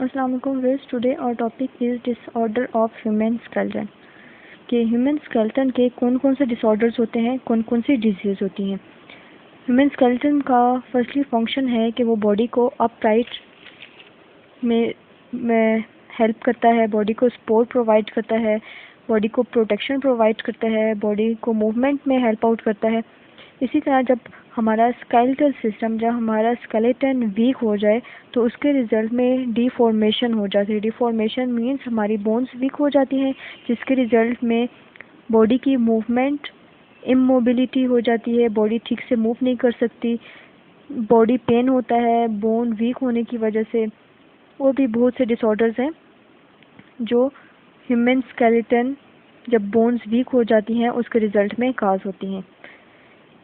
अस्सलाम वालेकुम viewers, today our topic is disorder of human skeleton. कि ह्यूमन स्केलेटन के कौन कौन से डिसऑर्डर्स होते हैं, कौन कौन सी डिजीज़ होती हैं। ह्यूमन स्केलेटन का फर्स्टली फंक्शन है कि वो बॉडी को अपराइट में हेल्प करता है, बॉडी को सपोर्ट प्रोवाइड करता है, बॉडी को प्रोटेक्शन प्रोवाइड करता है, बॉडी को मूवमेंट में हेल्प आउट करता है। इसी तरह जब हमारा स्केलेटल सिस्टम, जब हमारा स्केलेटन वीक हो जाए तो उसके रिज़ल्ट में डिफॉर्मेशन हो जाती है। डिफॉर्मेशन मीन्स हमारी बोन्स वीक हो जाती हैं, जिसके रिज़ल्ट में बॉडी की मूवमेंट इमोबिलिटी हो जाती है, बॉडी ठीक से मूव नहीं कर सकती, बॉडी पेन होता है बोन वीक होने की वजह से। और भी बहुत से डिसऑर्डर्स हैं जो ह्यूमन स्केलेटन जब बोन्स वीक हो जाती हैं उसके रिज़ल्ट में काज होती हैं।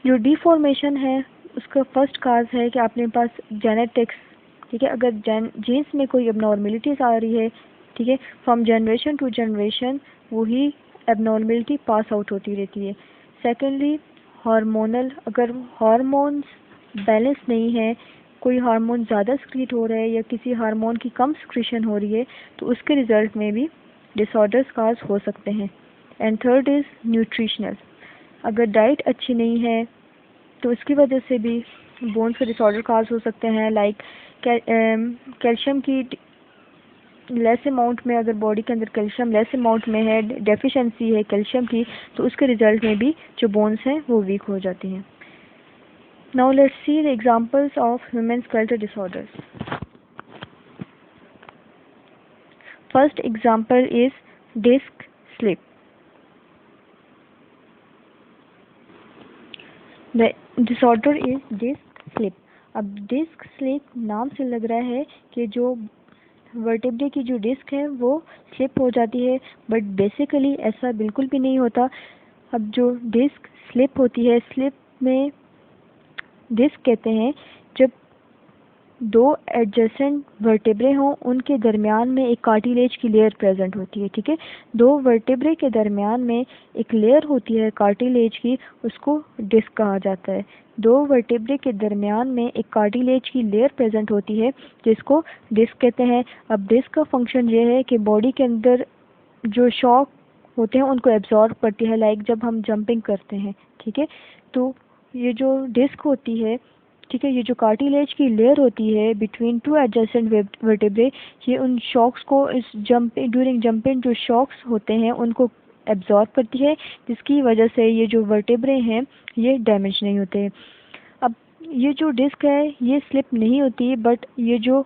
जो डिफॉर्मेशन है उसका फर्स्ट काज है कि अपने पास जेनेटिक्स, ठीक है, अगर जीन्स में कोई एबनॉर्मेलिटीज़ आ रही है, ठीक है, फ्रॉम जनरेशन टू जनरेशन वही एबनॉर्मेलिटी पास आउट होती रहती है। सेकेंडली हार्मोनल, अगर हार्मोन्स बैलेंस नहीं है, कोई हार्मोन ज़्यादा सक्रीट हो रहा है या किसी हार्मोन की कम सक्रीशन हो रही है तो उसके रिज़ल्ट में भी डिसऑर्डर्स काज हो सकते हैं। एंड थर्ड इज़ न्यूट्रिशनल, अगर डाइट अच्छी नहीं है तो उसकी वजह से भी बोन्स के डिसऑर्डर काज हो सकते हैं। लाइक कैल्शियम की लेस अमाउंट में, अगर बॉडी के अंदर कैल्शियम लेस अमाउंट में है, डेफिशिएंसी है कैल्शियम की, तो उसके रिजल्ट में भी जो बोन्स हैं वो वीक हो जाती हैं। Now let's see the examples of human skeletal disorders. First example is disc slip. The disorder is disc slip. अब डिस्क स्लिप नाम से लग रहा है कि जो वर्टेब्रे की जो डिस्क है वो स्लिप हो जाती है, बट बेसिकली ऐसा बिल्कुल भी नहीं होता। अब जो डिस्क स्लिप होती है, स्लिप में डिस्क कहते हैं जब दो एडजेसेंट वर्टेब्रे हों उनके दरमियान में एक कार्टिलेज की लेयर प्रेजेंट होती है, ठीक है। दो वर्टेब्रे के दरमियान में एक लेयर होती है कार्टिलेज की, उसको डिस्क कहा जाता है। दो वर्टेब्रे के दरमियान में एक कार्टिलेज की लेयर प्रेजेंट होती है जिसको डिस्क कहते हैं। अब डिस्क का फंक्शन ये है कि बॉडी के अंदर जो शॉक होते हैं उनको एब्जॉर्ब करती है, लाइक जब हम जंपिंग करते हैं, ठीक है। तो ये जो डिस्क होती है, ठीक है, ये जो कार्टिलेज की लेयर होती है बिटवीन टू एडजेसेंट वर्टेब्रे, ये उन शॉक्स को, इस ड्यूरिंग जंपिंग जो शॉक्स होते हैं उनको एब्जॉर्ब करती है, जिसकी वजह से ये जो वर्टेब्रे हैं ये डैमेज नहीं होते। अब ये जो डिस्क है ये स्लिप नहीं होती, बट ये जो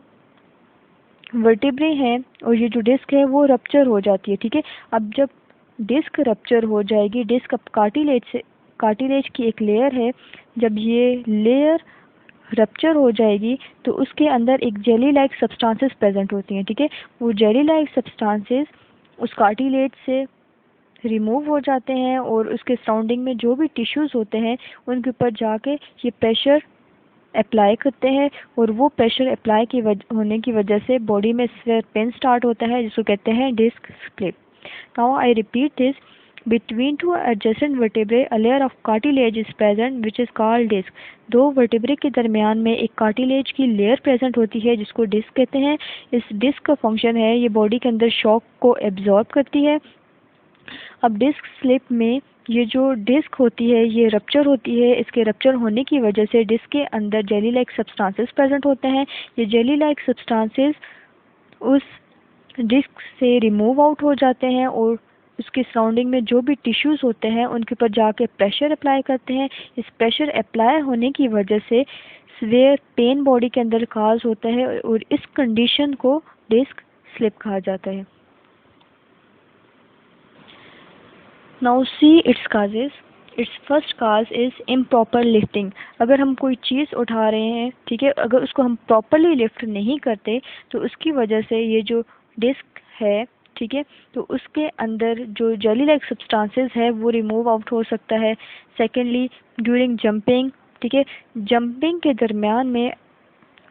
वर्टेब्रे हैं और ये जो डिस्क है वो रप्चर हो जाती है, ठीक है। अब जब डिस्क रप्चर हो जाएगी, डिस्क अब कार्टिलेज की एक लेयर है, जब ये लेयर रप्चर हो जाएगी तो उसके अंदर एक जेली लाइक सब्सटेंसेस प्रेजेंट होती हैं, ठीक है। वो जेली लाइक सब्सटेंसेस उस कार्टिलेज से रिमूव हो जाते हैं और उसके सराउंडिंग में जो भी टिश्यूज़ होते हैं उनके ऊपर जाके ये प्रेशर अप्लाई करते हैं, और वो प्रेशर अप्लाई होने की वजह से बॉडी में सिवियर पेन स्टार्ट होता है, जिसको कहते हैं disc slip. Now I repeat this, between two adjacent vertebrae a layer of cartilage is present which is called disc। दो वर्टेब्रे के दरमियान में एक कार्टिलेज की लेयर प्रेजेंट होती है जिसको डिस्क कहते हैं। इस डिस्क का फंक्शन है ये बॉडी के अंदर शॉक को एब्जॉर्ब करती है। अब डिस्क स्लिप में ये जो डिस्क होती है ये रप्चर होती है, इसके रप्चर होने की वजह से डिस्क के अंदर जेली लाइक सब्सटेंसेस प्रेजेंट होते हैं। ये जेली लाइक सब्सटेंसेस उस डिस्क से रिमूव आउट हो जाते हैं और उसके सराउंडिंग में जो भी टिश्यूज़ होते हैं उनके ऊपर जाके प्रेशर अप्लाई करते हैं। इस प्रेशर अप्लाई होने की वजह से सीवियर पेन बॉडी के अंदर काज होता है और इस कंडीशन को डिस्क स्लिप कहा जाता है। Now see it's causes. It's first cause is improper lifting. अगर हम कोई चीज़ उठा रहे हैं, ठीक है, अगर उसको हम प्रॉपरली लिफ्ट नहीं करते तो उसकी वजह से ये जो डिस्क है, ठीक है, तो उसके अंदर जो जेली लाइक सब्सटेंसेस है वो रिमूव आउट हो सकता है। सेकेंडली ड्यूरिंग जंपिंग, ठीक है, जंपिंग के दरमियान में,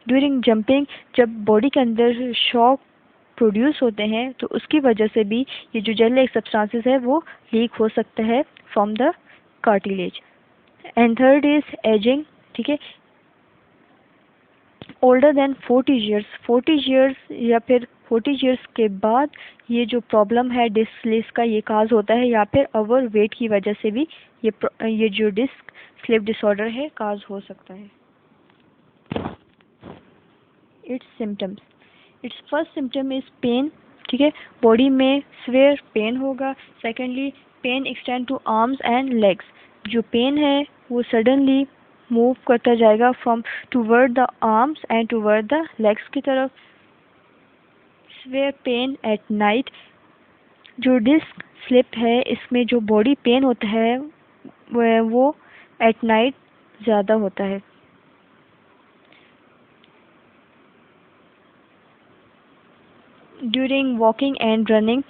ड्यूरिंग जंपिंग जब बॉडी के अंदर शॉक प्रोड्यूस होते हैं तो उसकी वजह से भी ये जो जेल लाइक सब्सटेंसेस है वो लीक हो सकता है from the cartilage. And third is ageing, ठीक है। ओल्डर देन 40 ईयर्स या फिर 40 ईयर्स के बाद ये जो प्रॉब्लम है डिस्क स्लिप का ये काज होता है, या फिर ओवर वेट की वजह से भी ये जो डिस्क स्लिप डिसऑर्डर है काज हो सकता है। Its symptoms, its first symptom is pain, ठीक है, बॉडी में सिवियर पेन होगा। Secondly pain extend to arms and legs, जो पेन है वो सडनली मूव करता जाएगा from toward the arms and toward the legs की तरफ। सिवियर पेन एट नाइट, जो डिस्क स्लिप है इसमें जो बॉडी पेन होता है वो एट नाइट ज़्यादा होता है। ड्यूरिंग वॉकिंग एंड रनिंग,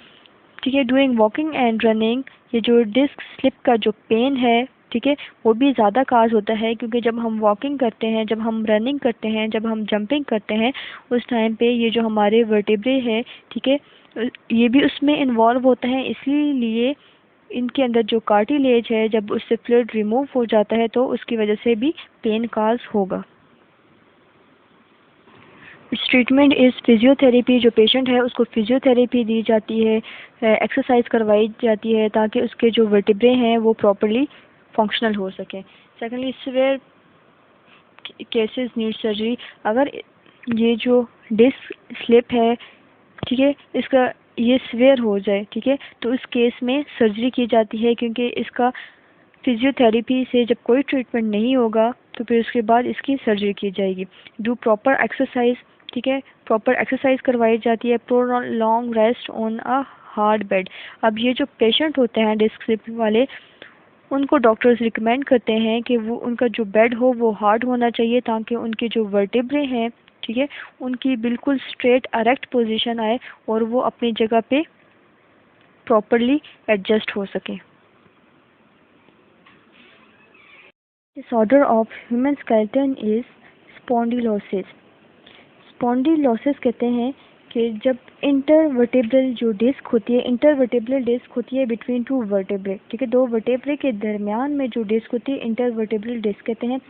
ठीक है, ड्यूरिंग वॉकिंग एंड रनिंग ये जो डिस्क स्लिप का जो पेन है, ठीक है, वो भी ज़्यादा काज होता है, क्योंकि जब हम वॉकिंग करते हैं, जब हम रनिंग करते हैं, जब हम जंपिंग करते हैं, उस टाइम पे ये जो हमारे वर्टेब्रे है, ठीक है, ये भी उसमें इन्वॉल्व होता है। इसीलिए इनके अंदर जो कार्टिलेज है जब उससे फ्लूइड रिमूव हो जाता है तो उसकी वजह से भी पेन काज होगा। इस ट्रीटमेंट इज़ फिजियोथेरेपी, जो पेशेंट है उसको फिजियोथेरेपी दी जाती है, एक्सरसाइज करवाई जाती है ताकि उसके जो वर्टिब्रे हैं वो प्रॉपर्ली फंक्शनल हो सकें। Secondly severe cases need surgery, अगर ये जो डिस्क स्लिप है, ठीक है, इसका ये सिवियर हो जाए, ठीक है, तो इस केस में सर्जरी की जाती है, क्योंकि इसका फिजियोथेरेपी से जब कोई ट्रीटमेंट नहीं होगा तो फिर उसके बाद इसकी सर्जरी की जाएगी। डू प्रॉपर एक्सरसाइज, ठीक है, प्रॉपर एक्सरसाइज करवाई जाती है। Prolong rest on a hard bed, अब ये जो पेशेंट होते हैं डिस्क स्लिप वाले, उनको डॉक्टर्स रिकमेंड करते हैं कि वो उनका जो बेड हो वो हार्ड होना चाहिए ताकि उनके जो वर्टिब्रे हैं, ठीक है, उनकी बिल्कुल स्ट्रेट अरेक्ट पोजीशन आए और वो अपनी जगह पे प्रॉपरली एडजस्ट हो सके। Disorder of human skeleton is spondylosis. Spondylosis कहते हैं कि जब इंटरवर्टेब्रल जो डिस्क होती है, इंटरवर्टेब्रल डिस्क होती है बिटवीन टू वर्टेब्रे, ठीक है, दो वर्टेब्रे के दरमियान में जो डिस्क होती है इंटरवर्टेब्रल डिस्क कहते हैं।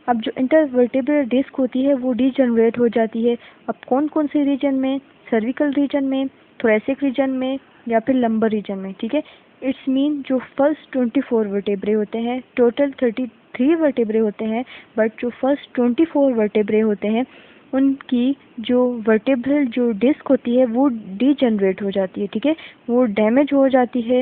अब जो इंटरवर्टेब्रल डिस्क होती है वो डीजनरेट हो जाती है। अब कौन कौन से रीजन में? सर्विकल रीजन में, थोरेसिक रीजन में, या फिर लंबर रीजन में, ठीक है। इट्स मीन जो फर्स्ट 24 वर्टेब्रे होते हैं, टोटल 33 वर्टेब्रे होते हैं, बट जो फर्स्ट 24 वर्टेब्रे होते हैं उनकी जो वर्टेब्रल जो डिस्क होती है वो डीजनरेट हो जाती है, ठीक है, वो डैमेज हो जाती है।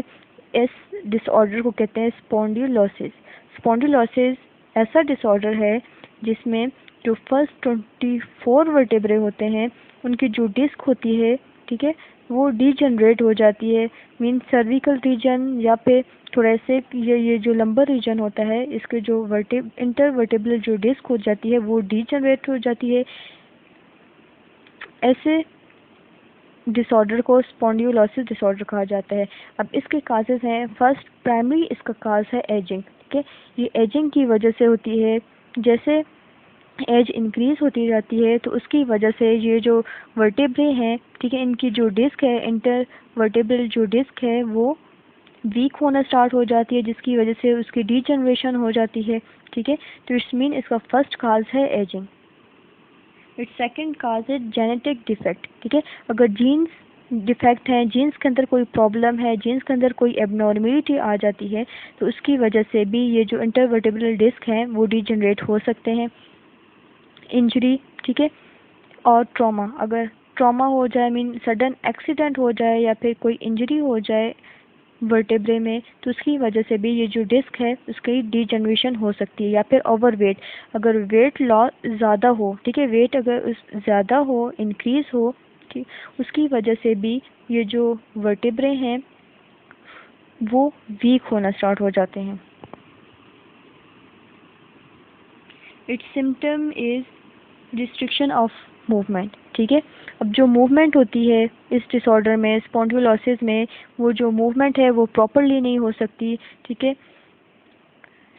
इस डिसऑर्डर को कहते हैं स्पॉन्डिलोसिस। स्पॉन्डिलोसिस ऐसा डिसऑर्डर है जिसमें जो फर्स्ट 24 वर्टेब्रे होते हैं उनकी जो डिस्क होती है, ठीक है, वो डीजनरेट हो जाती है। मीन सर्विकल रीजन या फिर थोरेसिक, ये जो लंबर रीजन होता है इसके जो इंटरवर्टेब्रल जो डिस्क हो जाती है वो डीजनरेट हो जाती है। ऐसे डिसऑर्डर को स्पॉन्डिलोसिस डिसऑर्डर कहा जाता है। अब इसके काजेज हैं, फर्स्ट प्राइमरी इसका काज है एजिंग, ठीक है, ये एजिंग की वजह से होती है। जैसे एज इंक्रीज होती जाती है तो उसकी वजह से ये जो वर्टेब्रे हैं, ठीक है, इनकी जो डिस्क है, इंटर वर्टेब्रल जो डिस्क है वो वीक होना स्टार्ट हो जाती है, जिसकी वजह से उसकी डीजनरेशन हो जाती है, ठीक है। तो इट्स मीन इसका फर्स्ट काज है एजिंग। इट्स सेकंड काज है जेनेटिक डिफेक्ट, ठीक है, अगर जीन्स डिफेक्ट है, जीन्स के अंदर कोई प्रॉब्लम है, जीन्स के अंदर कोई एबनॉर्मलिटी आ जाती है तो उसकी वजह से भी ये जो इंटरवर्टेब्रल डिस्क हैं वो डीजनरेट हो सकते हैं। इंजरी, ठीक है, और ट्रॉमा, अगर ट्रॉमा हो जाए मीन सडन एक्सीडेंट हो जाए या फिर कोई इंजरी हो जाए वर्टेब्रे में तो उसकी वजह से भी ये जो डिस्क है उसकी डीजनरेशन हो सकती है। या फिर ओवरवेट, अगर वेट लॉस ज़्यादा हो, ठीक है, वेट अगर उस ज़्यादा हो, इंक्रीज़ हो, ठीक, उसकी वजह से भी ये जो वर्टेब्रे हैं वो वीक होना स्टार्ट हो जाते हैं। Its symptom is restriction of movement, ठीक है, अब जो मूवमेंट होती है इस डिसऑर्डर में, स्पॉन्डिलोसिस में, वो जो मूवमेंट है वो प्रॉपरली नहीं हो सकती, ठीक है,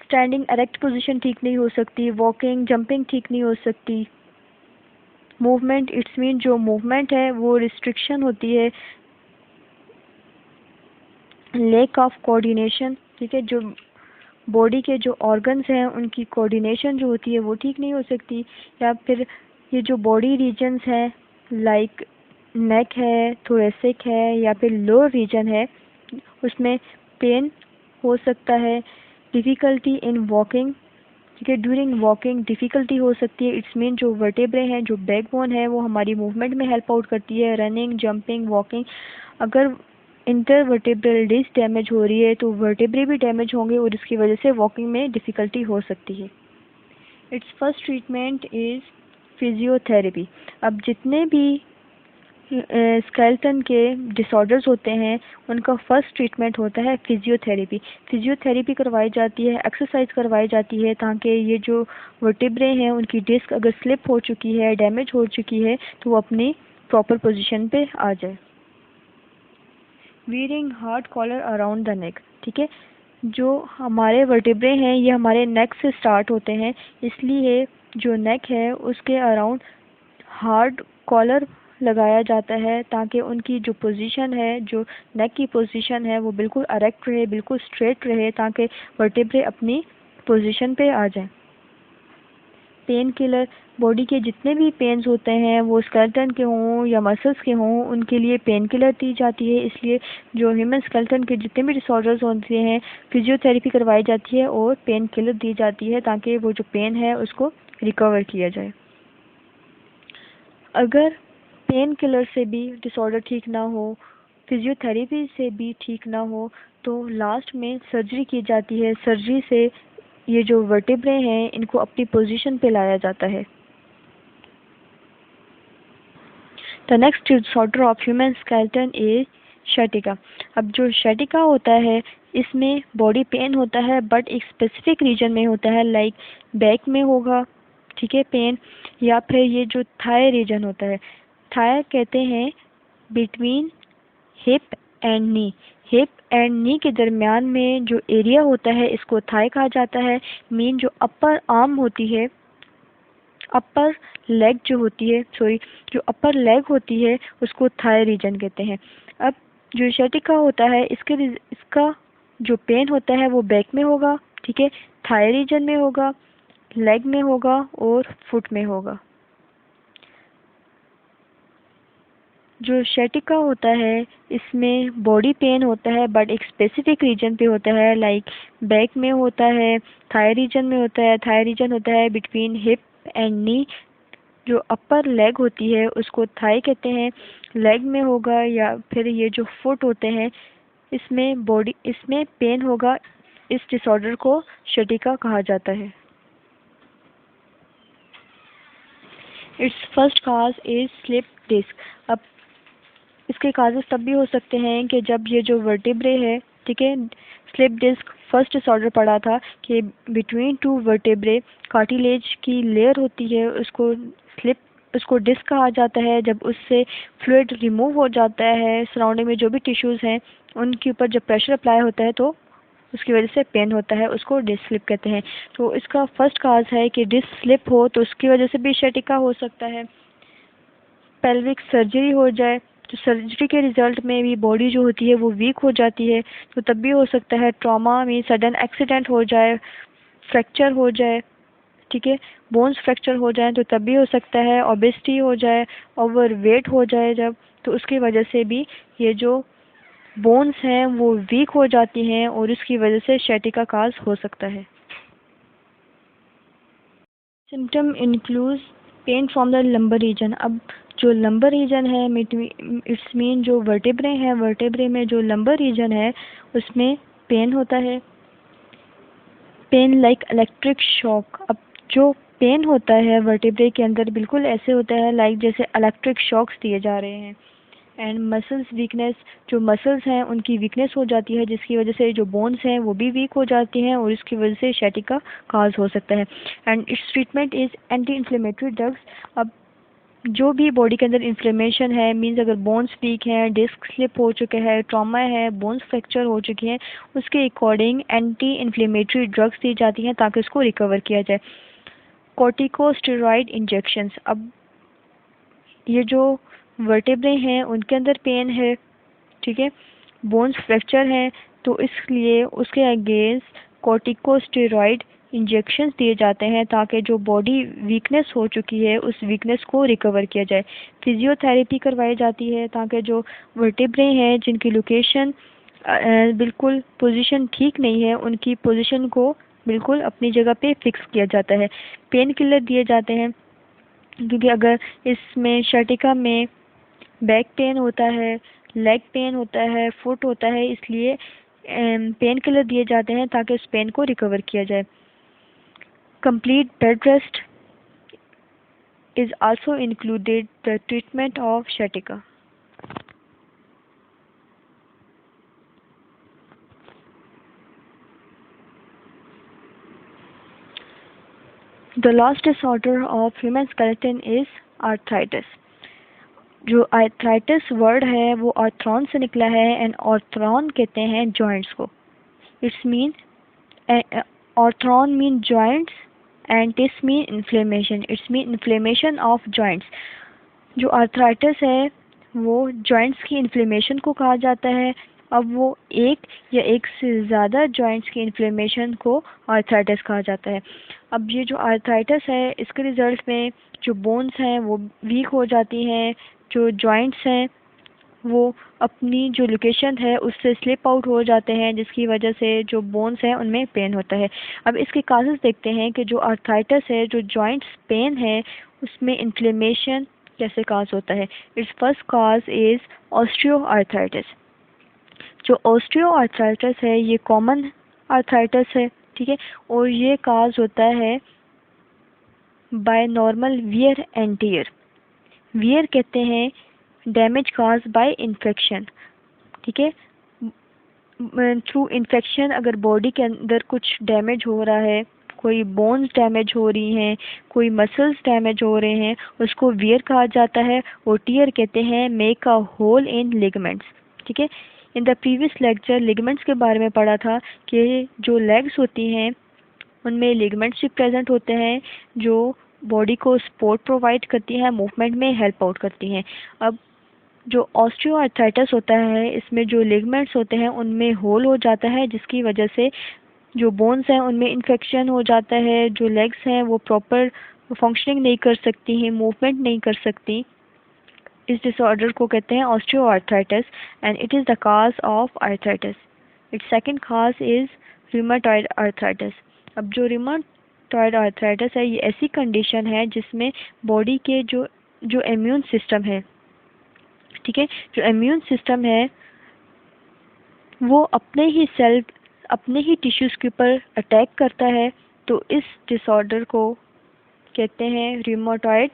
स्टैंडिंग एरेक्ट पोजीशन ठीक नहीं हो सकती, वॉकिंग जंपिंग ठीक नहीं हो सकती। मूवमेंट, इट्स मीन जो मूवमेंट है वो रिस्ट्रिक्शन होती है। लैक ऑफ कोऑर्डिनेशन, ठीक है, जो बॉडी के जो ऑर्गन्स हैं उनकी कोऑर्डिनेशन जो होती है वो ठीक नहीं हो सकती। या फिर ये जो बॉडी रीजन्स हैं लाइक नेक है, थोरेसिक है या फिर लोअर रीजन है, उसमें पेन हो सकता है, डिफ़िकल्टी इन वॉकिंग, ठीक है, ड्यूरिंग वॉकिंग डिफ़िकल्टी हो सकती है। इट्स मीन जो वर्टेब्रे हैं, जो बैकबोन है, वो हमारी मूवमेंट में हेल्प आउट करती है, रनिंग, जंपिंग, वॉकिंग। अगर इंटरवर्टेब्रल डिस्क डैमेज हो रही है तो वर्टेब्रे भी डैमेज होंगे और इसकी वजह से वॉकिंग में डिफ़िकल्टी हो सकती है। Its first treatment is physiotherapy. अब जितने भी स्केलेटन के डिसऑर्डर्स होते हैं उनका फर्स्ट ट्रीटमेंट होता है फिजियोथेरेपी। फिजियोथेरेपी करवाई जाती है, एक्सरसाइज करवाई जाती है ताकि ये जो वर्टेब्रे हैं उनकी डिस्क अगर स्लिप हो चुकी है, डैमेज हो चुकी है, तो वो अपनी प्रॉपर पोजीशन पे आ जाए। Wearing hard collar around the neck, ठीक है, जो हमारे वर्टेब्रे हैं ये हमारे नेक से स्टार्ट होते हैं, इसलिए जो नेक है उसके अराउंड हार्ड कॉलर लगाया जाता है ताकि उनकी जो पोजीशन है, जो नेक की पोजीशन है, वो बिल्कुल अरेक्ट रहे, बिल्कुल स्ट्रेट रहे, ताकि वर्टेब्रे अपनी पोजीशन पे आ जाएं। पेन किलर, बॉडी के जितने भी पेन्स होते हैं वो स्केलेटन के हों या मसल्स के हों, उनके लिए पेन किलर दी जाती है। इसलिए जो ह्यूमन स्केलेटन के जितने भी डिसऑर्डर्स होते हैं फिजियोथेरेपी करवाई जाती है और पेन किलर दी जाती है ताकि वो जो पेन है उसको रिकवर किया जाए। अगर पेन किलर से भी डिसऑर्डर ठीक ना हो, फिजियोथेरेपी से भी ठीक ना हो, तो लास्ट में सर्जरी की जाती है। सर्जरी से ये जो वर्टेब्रे हैं इनको अपनी पोजीशन पे लाया जाता है। The next disorder of human skeleton is sciatica. अब जो शटिका होता है इसमें बॉडी पेन होता है बट एक स्पेसिफिक रीजन में होता है, लाइक बैक में होगा, ठीक है, पेन, या फिर ये जो थाई रीजन होता है, थाई कहते हैं between hip and knee, hip and नी के दरमियान में जो एरिया होता है इसको थाई कहा जाता है। मीन जो अपर आर्म होती है, अपर लेग जो होती है, सॉरी, जो अपर लेग होती है उसको थाई रीजन कहते हैं। अब जो शटिका होता है इसका जो पेन होता है वो बैक में होगा, ठीक है, थाई रीजन में होगा, लेग में होगा और फुट में होगा। जो शटिका होता है इसमें बॉडी पेन होता है बट एक स्पेसिफिक रीजन पे होता है, लाइक बैक में होता है, थाई रीजन में होता है। थाई रीजन होता है बिटवीन हिप एंड नी, जो अपर लेग होती है उसको थाई कहते हैं, लेग में होगा, या फिर ये जो फुट होते हैं इसमें पेन होगा। इस डिसऑर्डर को शटिका कहा जाता है। Its first cause is slip disc. अब इसके काजेस तब भी हो सकते हैं कि जब ये जो वर्टेब्रे है, ठीक है, स्लिप डिस्क फर्स्ट डिसऑर्डर पड़ा था कि बिटवीन टू वर्टेब्रे कार्टिलेज की लेयर होती है उसको डिस्क कहा जाता है। जब उससे फ्लूइड रिमूव हो जाता है, सराउंडिंग में जो भी टिश्यूज़ हैं उनके ऊपर जब प्रेशर अप्लाई होता है तो उसकी वजह से पेन होता है, उसको डिस्क स्लिप कहते हैं। तो इसका फर्स्ट काज है कि डिस्क स्लिप हो तो उसकी वजह से भी शटिका हो सकता है। पेल्विक सर्जरी हो जाए तो सर्जरी के रिजल्ट में भी बॉडी जो होती है वो वीक हो जाती है, तो तब भी हो सकता है। ट्रॉमा में सडन एक्सीडेंट हो जाए, फ्रैक्चर हो जाए, ठीक है, बोन्स फ्रैक्चर हो जाए तो तब भी हो सकता है। ओबेसिटी हो जाए, ओवर वेट हो जाए जब, तो उसकी वजह से भी ये जो बोन्स हैं वो वीक हो जाती हैं और इसकी वजह से शटिका काज हो सकता है। Symptom include pain from the lumbar region. अब जो लंबर रीजन है इट्स मीन जो वर्टेब्रे हैं, वर्टेब्रे में जो लंबर रीजन है उसमें पेन होता है, पेन लाइक इलेक्ट्रिक शॉक। अब जो पेन होता है वर्टेब्रे के अंदर बिल्कुल ऐसे होता है लाइक जैसे इलेक्ट्रिक शॉक्स दिए जा रहे हैं। एंड मसल्स वीकनेस, जो मसल्स हैं उनकी वीकनेस हो जाती है जिसकी वजह से जो बोन्स हैं वो भी वीक हो जाती हैं और इसकी वजह से शटिका काज हो सकता है। And it's treatment is anti inflammatory drugs. अब जो भी बॉडी के अंदर इन्फ्लेमेशन है, मीन्स अगर बोन्स वीक हैं, डिस्क स्लिप हो चुके हैं, ट्रॉमा है, बोन्स फ्रैक्चर हो चुकी हैं, उसके अकॉर्डिंग एंटी इन्फ्लेमेटरी ड्रग्स दी जाती हैं ताकि उसको रिकवर किया जाए। Corticosteroid injections. अब ये जो वर्टेब्रे हैं उनके अंदर पेन है, ठीक है, बोन्स फ्रैक्चर हैं, तो इसलिए उसके अगेंस्ट कॉर्टिकोस्टेरॉइड इंजेक्शंस दिए जाते हैं ताकि जो बॉडी वीकनेस हो चुकी है उस वीकनेस को रिकवर किया जाए। फिजियोथेरेपी करवाई जाती है ताकि जो वर्टेब्रे हैं जिनकी लोकेशन बिल्कुल पोजीशन ठीक नहीं है उनकी पोजीशन को बिल्कुल अपनी जगह पे फिक्स किया जाता है। पेन किलर दिए जाते हैं क्योंकि अगर इसमें शर्टिका में बैक पेन होता है, लेग पेन होता है, फुट होता है, इसलिए पेन किलर दिए जाते हैं ताकि उस पेन को रिकवर किया जाए। Complete bed rest is also included the treatment of sciatica. The last disorder of human skeleton is arthritis. जो आर्थराइटिस वर्ड है वो आर्थ्रॉन से निकला है एंड आर्थ्रॉन कहते हैं जॉइंट्स को। It's mean arthron mean joints and itis mean inflammation. It's mean inflammation of joints. जो आर्थराइटिस है वो जॉइंट्स की इन्फ्लेमेशन को कहा जाता है। अब वो एक या एक से ज़्यादा जॉइंट्स की इन्फ्लेमेशन को आर्थराइटिस कहा जाता है। अब ये जो आर्थराइटिस है इसके रिज़ल्ट में जो बोन्स हैं वो वीक हो जाती हैं, जो जॉइंट्स हैं वो अपनी जो लोकेशन है उससे स्लिप आउट हो जाते हैं जिसकी वजह से जो बोन्स हैं उनमें पेन होता है। अब इसके काजेज़ देखते हैं कि जो आर्थराइटिस है, जो जॉइंट्स पेन है उसमें इन्फ्लेमेशन कैसे काज होता है। Its first cause is osteoarthritis. जो ऑस्टियोआर्थराइटिस है ये कॉमन आर्थराइटिस है, ठीक है, और ये काज होता है by normal wear and tear. Wear कहते हैं डैमेज काज बाय इन्फेक्शन, ठीक है। थ्रू इन्फेक्शन अगर बॉडी के अंदर कुछ डैमेज हो रहा है, कोई बोन्स डैमेज हो रही हैं, कोई मसल्स डैमेज हो रहे हैं, उसको वियर कहा जाता है। और टियर कहते हैं make a hole in ligaments, ठीक है। In the previous lecture ligaments के बारे में पढ़ा था कि जो लेग्स होती हैं उनमें लिगामेंट्स भी प्रेजेंट होते हैं जो बॉडी को सपोर्ट प्रोवाइड करती हैं, मूवमेंट में हेल्प आउट करती हैं। अब जो ऑस्टियोआर्थराइटिस होता है इसमें जो लिगामेंट्स होते हैं उनमें होल हो जाता है जिसकी वजह से जो बोन्स हैं उनमें इन्फेक्शन हो जाता है। जो लेग्स हैं वो प्रॉपर फंक्शनिंग नहीं कर सकती हैं, मूवमेंट नहीं कर सकती। इस डिसऑर्डर को कहते हैं osteoarthritis and it is the cause of arthritis. It's second cause is rheumatoid arthritis. अब जो रूमेटॉइड आर्थराइटिस है ये ऐसी कंडीशन है जिसमें बॉडी के जो इम्यून सिस्टम है, ठीक है, जो इम्यून सिस्टम है वो अपने ही टिश्यूज़ के ऊपर अटैक करता है। तो इस डिसऑर्डर को कहते हैं रूमेटॉइड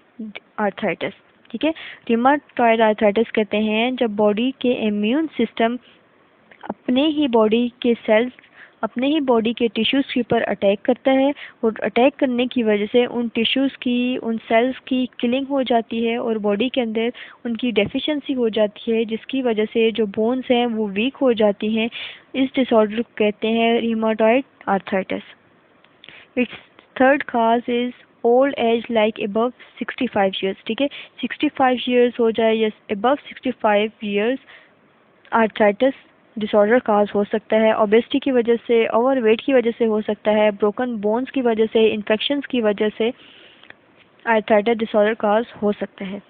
आर्थराइटिस, ठीक है। रूमेटॉइड आर्थराइटिस कहते हैं जब बॉडी के इम्यून सिस्टम अपने ही बॉडी के टिश्यूज़ के ऊपर अटैक करता है और अटैक करने की वजह से उन टिश्यूज़ की, उन सेल्स की किलिंग हो जाती है और बॉडी के अंदर उनकी डेफिशिएंसी हो जाती है जिसकी वजह से जो बोन्स हैं वो वीक हो जाती हैं। इस डिसऑर्डर को कहते हैं rheumatoid arthritis. It's third cause is old age like above 65 years, ठीक है। 65 ईयर्स हो जाए या अबव 65 ईयर्स आर्थराइटिस डिसऑर्डर काज हो सकता है। ओबेसिटी की वजह से, ओवरवेट की वजह से हो सकता है, ब्रोकन बोन्स की वजह से, इन्फेक्शंस की वजह से आर्थराइटिस डिसऑर्डर काज हो सकता है।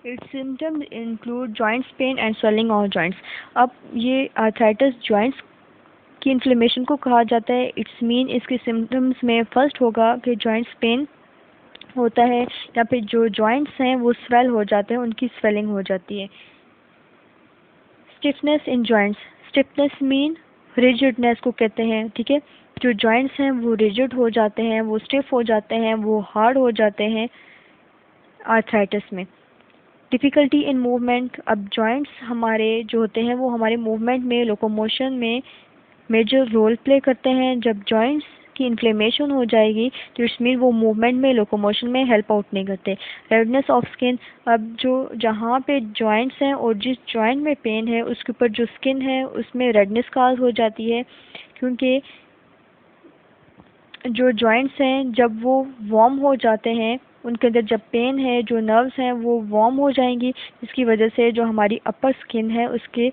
Its symptoms include joints pain and swelling of joints. अब ये आर्थराइटिस जॉइंट्स की इन्फ्लेमेशन को कहा जाता है। इट्स मीन इसके सिम्टम्स में फर्स्ट होगा कि जॉइंट्स पेन होता है या फिर जो जॉइंट्स हैं वो स्वेल हो जाते हैं, उनकी स्वेलिंग हो जाती है। स्टिफनेस इन जॉइंट्स। स्टिफनेस मीन रिजिडनेस को कहते हैं, ठीक है। जो जॉइंट्स हैं वो रिजिड हो जाते हैं, वो स्टिफ हो जाते हैं, वो हार्ड हो जाते हैं आर्थराइटिस में। Difficulty in movement. अब जॉइंट्स हमारे जो होते हैं वो हमारे मूवमेंट में, लोकोमोशन में मेजर रोल प्ले करते हैं। जब जॉइंट्स की इन्फ्लेमेशन हो जाएगी तो इट्स मीन वो मूवमेंट में, लोकोमोशन में हेल्प आउट नहीं करते। Redness of skin. अब जो जहाँ पे जॉइंट्स हैं और जिस जॉइंट में पेन है उसके ऊपर जो स्किन है उसमें रेडनेस काज हो जाती है क्योंकि जो जॉइंट्स हैं जब वो वार्म हो जाते हैं उनके अंदर जब पेन है, जो नर्व्स हैं वो वार्म हो जाएंगी जिसकी वजह से जो हमारी अपर स्किन है उसके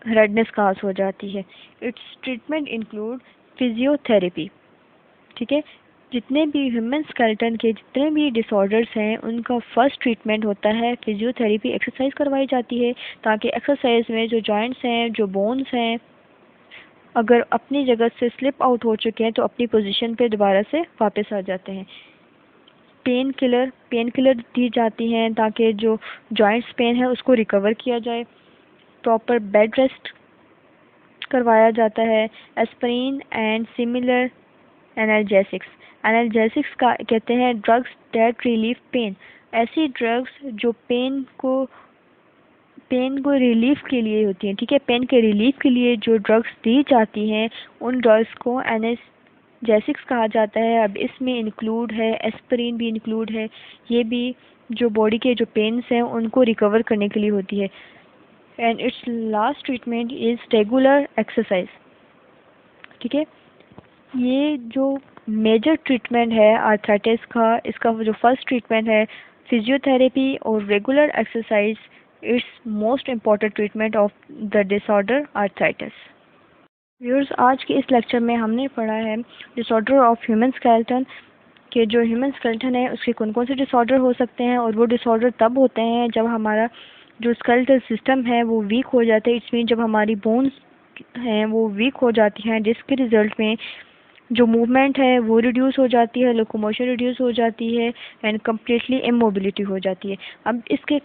रेडनेस काज हो जाती है। It's treatment include physiotherapy. ठीक है, जितने भी ह्यूमन स्केलेटन के जितने भी डिसऑर्डर्स हैं उनका फर्स्ट ट्रीटमेंट होता है फिजियोथेरेपी। एक्सरसाइज करवाई जाती है ताकि एक्सरसाइज में जो जॉइंट्स हैं, जो बोन्स हैं, अगर अपनी जगह से स्लिप आउट हो चुके हैं तो अपनी पोजीशन पे दोबारा से वापस आ जाते हैं। पेन किलर दी जाती हैं ताकि जो जॉइंट्स पेन है उसको रिकवर किया जाए। प्रॉपर बेड रेस्ट करवाया जाता है। एस्पिरिन एंड सिमिलर एनाल्जेसिक्स का कहते हैं ड्रग्स दैट रिलीव पेन। ऐसी ड्रग्स जो पेन को रिलीफ के लिए होती हैं। ठीक है, पेन के रिलीफ के लिए जो ड्रग्स दी जाती हैं उन ड्रग्स को एनाल्जेसिक्स कहा जाता है। अब इसमें इंक्लूड है एस्पिरिन भी इंक्लूड है। ये भी जो बॉडी के जो पेन्स हैं उनको रिकवर करने के लिए होती है। And it's last treatment is regular exercise. ठीक है, ये जो मेजर ट्रीटमेंट है आर्थराइटिस का, इसका जो फर्स्ट ट्रीटमेंट है फिजियोथेरेपी और regular exercise. It's most important treatment of the disorder arthritis. Viewers, आज के इस लेक्चर में हमने पढ़ा है डिसऑर्डर ऑफ ह्यूमन स्केलेटन के जो ह्यूमन स्केलेटन है उसके कौन कौन से डिसऑर्डर हो सकते हैं। और वो डिसऑर्डर तब होते हैं जब हमारा जो स्केलेटल सिस्टम है वो वीक हो जाता है। इट्स मीन जब हमारी बोन्स हैं वो वीक हो जाती हैं, जिसके रिजल्ट में जो मूवमेंट है वो रिड्यूस हो जाती है, लोकोमोशन रिड्यूस हो जाती है एंड कम्प्लीटली इमोबिलिटी हो जाती है। अब इसके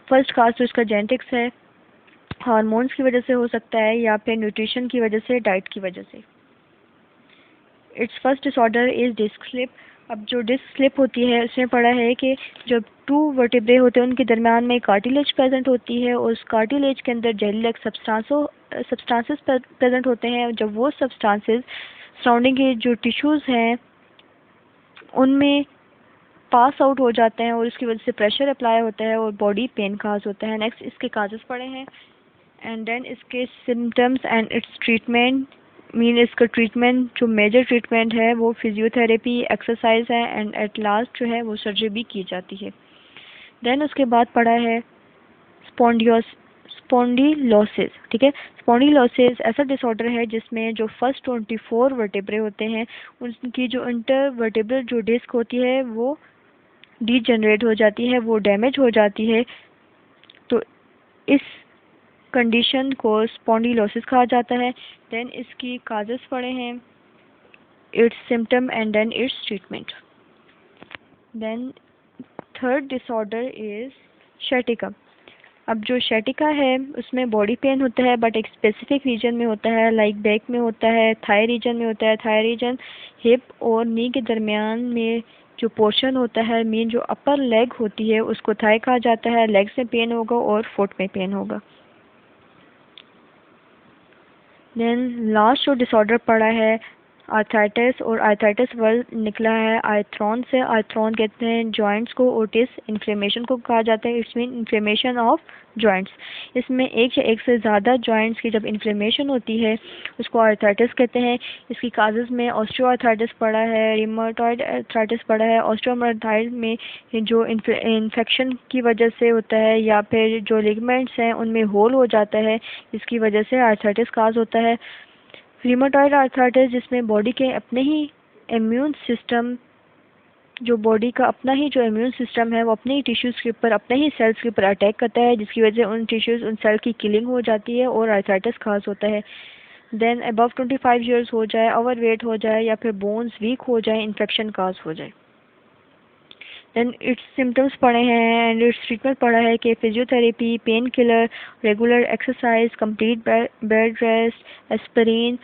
फर्स्ट काज तो इसका जेनेटिक्स है, हार्मोन्स की वजह से हो सकता है या फिर न्यूट्रिशन की वजह से, डाइट की वजह से। Its first disorder is disc slip. अब जो डिस्क स्लिप होती है उसमें पढ़ा है कि जब टू वर्टिब्रे होते हैं उनके दरमियान में कार्टिलेज प्रेजेंट होती है और उस कार्टिलेज के अंदर जेली लाइक सब्सटेंसेस प्रेजेंट होते हैं। जब वो सब्सटेंसेस सराउंडिंग के जो टिश्यूज़ हैं उनमें पास आउट हो जाते हैं और उसकी वजह से प्रेशर अप्लाई होता है और बॉडी पेन काज होता है। नेक्स्ट इसके काजेस पढ़े हैं एंड देन इसके सिम्टम्स एंड इट्स ट्रीटमेंट। इसका ट्रीटमेंट जो मेजर ट्रीटमेंट है वो फिजियोथेरेपी, एक्सरसाइज है एंड एट लास्ट जो है वो सर्जरी भी की जाती है। देन उसके बाद पढ़ा है स्पॉन्डिलोसिस। ठीक है, स्पॉन्डिलोसिस ऐसा डिसऑर्डर है जिसमें जो फर्स्ट 24 वर्टेब्रे होते हैं उनकी जो इंटर वर्टेब्रल जो डिस्क होती है वो डीजनरेट हो जाती है, वो डैमेज हो जाती है। तो इस कंडीशन को स्पॉन्डिलोसिस कहा जाता है। देन इसकी काजेस पढ़े हैं, its symptom and then its treatment. Then third disorder is sciatica. अब जो शैटिका है उसमें बॉडी पेन होता है बट एक स्पेसिफिक रीजन में होता है, लाइक बैक में होता है, थाई रीजन में होता है। थाई रीजन हिप और नी के दरमियान में जो पोर्शन होता है, मीन जो अपर लेग होती है उसको थाई कहा जाता है। लेग्स में पेन होगा और फुट में पेन होगा। देन लास्ट जो डिसऑर्डर पड़ा है आर्थराइटिस, और आर्थराइटिस वर्ड निकला है आर्थ्रॉन से। आर्थ्रॉन कहते हैं जॉइंट्स को, ओटिस इन्फ्लेमेशन को कहा जाता है। Its mean inflammation of joints. इसमें एक या एक से ज़्यादा जॉइंट्स की जब इन्फ्लेमेशन होती है उसको आर्थराइटिस कहते हैं। इसकी काजेज़ में ऑस्टियोआर्थराइटिस पड़ा है, रिमेटॉइड आर्थराइटिस पड़ा है। ऑस्टियोआर्थराइटिस में जो इन्फेक्शन की वजह से होता है या फिर जो लिगामेंट्स हैं उनमें होल हो जाता है, इसकी वजह से आर्थराइटिस काज होता है। रिमेटॉइड आर्थराइटिस जिसमें बॉडी के अपने ही इम्यून सिस्टम, जो बॉडी का अपना ही जो इम्यून सिस्टम है वो अपने ही टिश्यूज़ के ऊपर, अपने ही सेल्स के ऊपर अटैक करता है, जिसकी वजह से उन टिश्यूज़, उन सेल की किलिंग हो जाती है और आर्थराइटिस खास होता है। देन अबव 25 ईयर्स हो जाए, ओवर वेट हो जाए या फिर बोन्स वीक हो जाए, इन्फेक्शन काज हो जाए। देन इट्स सिम्टम्स पढ़े हैं एंड इट्स ट्रीटमेंट पढ़ा है कि physiotherapy, pain killer, regular exercise, complete bed rest, aspirin,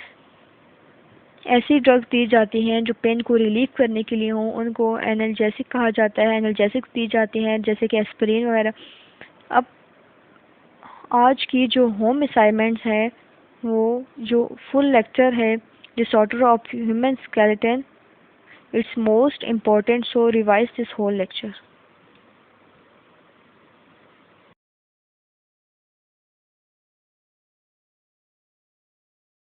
ऐसी ड्रग्स दी जाती हैं जो पेन को रिलीव करने के लिए हों, उनको एनाल्जेसिक कहा जाता है। एनाल्जेसिक्स दी जाती हैं जैसे कि एस्पिरिन वगैरह। अब आज की जो होम असाइनमेंट्स हैं वो जो फुल लेक्चर है disorder of human skeleton, its most important, so revise this whole lecture.